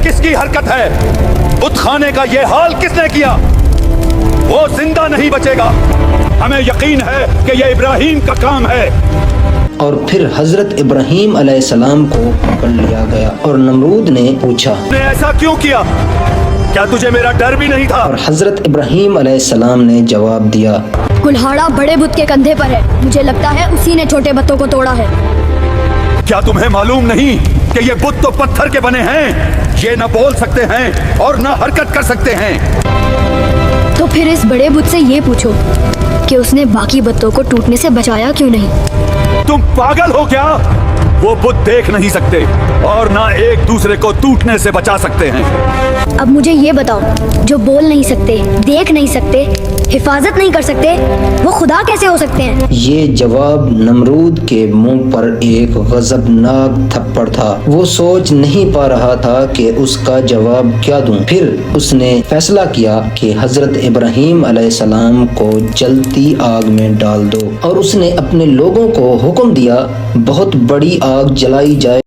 کس کی حرکت ہے؟ بت خانے کا یہ حال کس نے کیا؟ وہ زندہ نہیں بچے گا. ہمیں یقین ہے کہ یہ ابراہیم کا کام ہے. اور پھر حضرت ابراہیم علیہ السلام کو پکڑ لیا گیا اور نمرود نے پوچھا نے ایسا کیوں کیا؟ کیا تجھے میرا ڈر بھی نہیں تھا؟ اور حضرت ابراہیم علیہ السلام نے جواب دیا کلہاڑا بڑے بت کے کندھے پر ہے، مجھے لگتا ہے اسی نے چھوٹے بتوں کو توڑا ہے. کیا تمہیں معلوم نہیں کہ یہ بت تو پتھر کے بنے ہیں؟ یہ نہ بول سکتے ہیں اور نہ حرکت کر سکتے ہیں. تو پھر اس بڑے بت سے یہ پوچھو کہ اس نے باقی بتوں کو ٹوٹنے سے بچایا کیوں نہیں؟ تم پاگل ہو کیا؟ وہ بت دیکھ نہیں سکتے اور نہ ایک دوسرے کو ٹوٹنے سے بچا سکتے ہیں. اب مجھے یہ بتاؤ، جو بول نہیں سکتے، دیکھ نہیں سکتے، حفاظت نہیں کر سکتے، وہ خدا کیسے ہو سکتے ہیں؟ یہ جواب نمرود کے منہ پر ایک غضبناک تھپڑ تھا. وہ سوچ نہیں پا رہا تھا کہ اس کا جواب کیا دوں. پھر اس نے فیصلہ کیا کہ حضرت ابراہیم علیہ السلام کو جلتی آگ میں ڈال دو، اور اس نے اپنے لوگوں کو حکم دیا بہت بڑی آگ جلائی جائے